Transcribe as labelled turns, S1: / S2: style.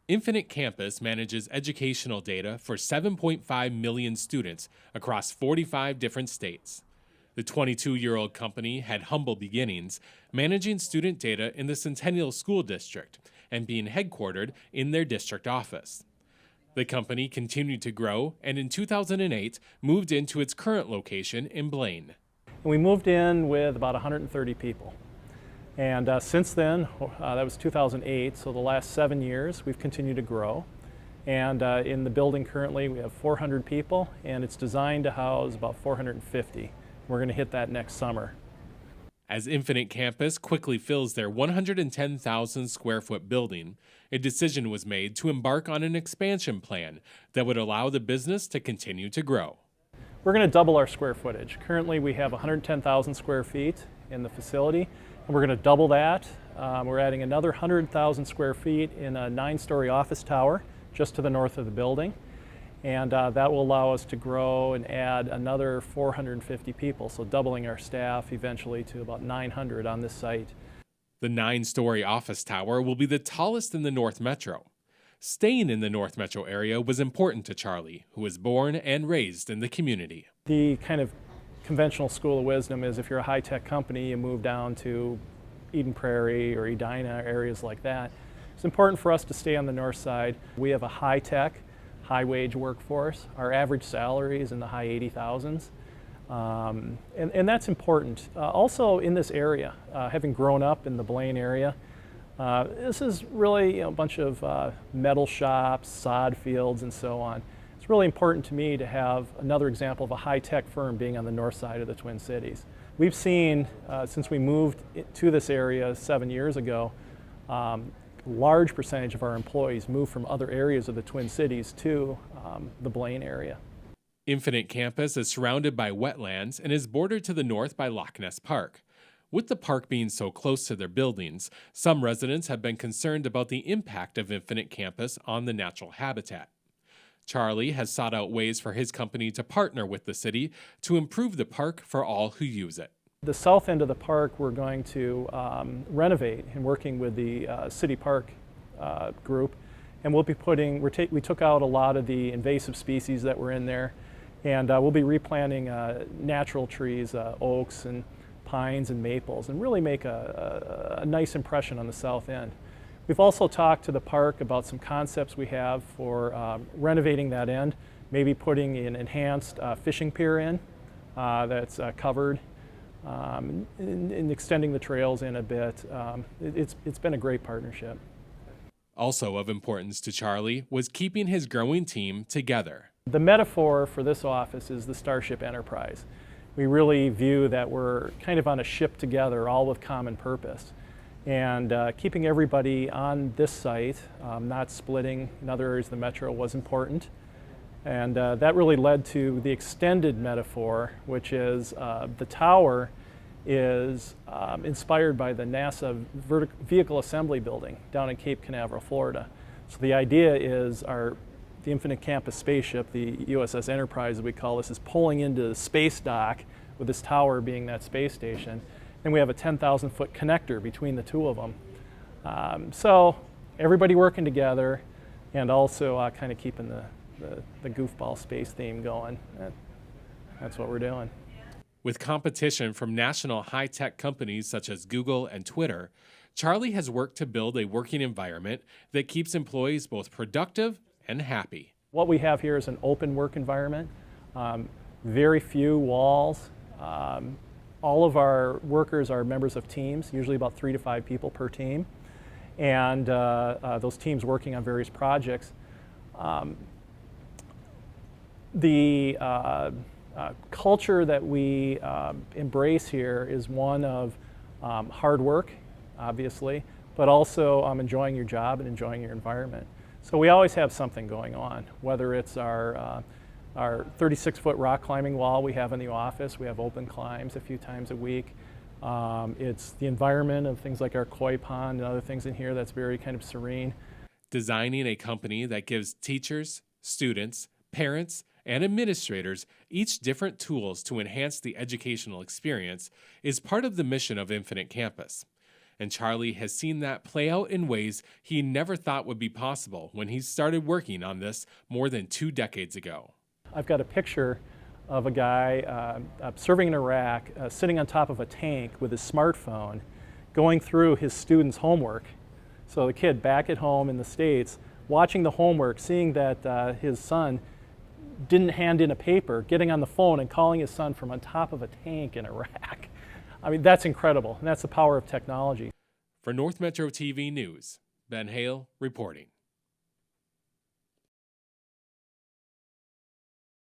S1: Infinite Campus manages educational data for 7.5 million students across 45 different states. The 22-year-old company had humble beginnings, managing student data in the Centennial School District and being headquartered in their district office. The company continued to grow and in 2008 moved into its current location in Blaine.
S2: And we moved in with about 130 people. And since then, that was 2008, so the last 7 years, we've continued to grow. And in the building currently, we have 400 people, and it's designed to house about 450. We're going to hit that next summer.
S1: As Infinite Campus quickly fills their 110,000 square foot building, a decision was made to embark on an expansion plan that would allow the business to continue to grow.
S2: We're going to double our square footage. Currently, we have 110,000 square feet in the facility, and we're going to double that. We're adding another 100,000 square feet in a 9-story office tower just to the north of the building. And that will allow us to grow and add another 450 people, so doubling our staff eventually to about 900 on this site.
S1: The 9-story office tower will be the tallest in the North Metro. Staying in the North Metro area was important to Charlie, who was born and raised in the community.
S2: The kind of conventional school of wisdom is if you're a high-tech company, you move down to Eden Prairie or Edina, areas like that. It's important for us to stay on the north side. We have a high-tech, high-wage workforce. Our average salary is in the high 80,000s. And that's important. Also in this area, having grown up in the Blaine area, this is really a bunch of metal shops, sod fields, and so on. It's really important to me to have another example of a high-tech firm being on the north side of the Twin Cities. We've seen, since we moved to this area 7 years ago, large percentage of our employees move from other areas of the Twin Cities to the Blaine area.
S1: Infinite Campus is surrounded by wetlands and is bordered to the north by Loch Ness Park. With the park being so close to their buildings, some residents have been concerned about the impact of Infinite Campus on the natural habitat. Charlie has sought out ways for his company to partner with the city to improve the park for all who use it.
S2: The south end of the park we're going to renovate and working with the city park group, and we'll be we took out a lot of the invasive species that were in there, and we'll be replanting natural trees, oaks and pines and maples, and really make a nice impression on the south end. We've also talked to the park about some concepts we have for renovating that end, maybe putting an enhanced fishing pier in that's covered, and extending the trails in a bit. It's been a great partnership.
S1: Also of importance to Charlie was keeping his growing team together.
S2: The metaphor for this office is the Starship Enterprise. We really view that we're kind of on a ship together, all with common purpose. And keeping everybody on this site, not splitting in other areas of the metro, was important. And that really led to the extended metaphor, which is the tower is inspired by the NASA Vehicle Assembly Building down in Cape Canaveral, Florida. So the idea is the Infinite Campus spaceship, the USS Enterprise as we call this, is pulling into the space dock with this tower being that space station. And we have a 10,000 foot connector between the two of them. So everybody working together and also kind of keeping the goofball space theme going. That's what we're doing.
S1: With competition from national high-tech companies such as Google and Twitter, Charlie has worked to build a working environment that keeps employees both productive and happy.
S2: What we have here is an open work environment, very few walls. All of our workers are members of teams, usually about 3 to 5 people per team, and those teams working on various projects. The culture that we embrace here is one of hard work, obviously, but also enjoying your job and enjoying your environment. So we always have something going on, whether it's our 36-foot rock climbing wall we have in the office. We have open climbs a few times a week. It's the environment of things like our koi pond and other things in here that's very kind of serene.
S1: Designing a company that gives teachers, students, parents, and administrators each different tools to enhance the educational experience is part of the mission of Infinite Campus. and Charlie has seen that play out in ways he never thought would be possible when he started working on this more than 2 decades ago.
S2: I've got a picture of a guy serving in Iraq, sitting on top of a tank with his smartphone, going through his students' homework. So the kid back at home in the States, watching the homework, seeing that his son didn't hand in a paper, getting on the phone and calling his son from on top of a tank in Iraq. I mean, that's incredible, and that's the power of technology.
S1: For North Metro TV News, Ben Hale reporting.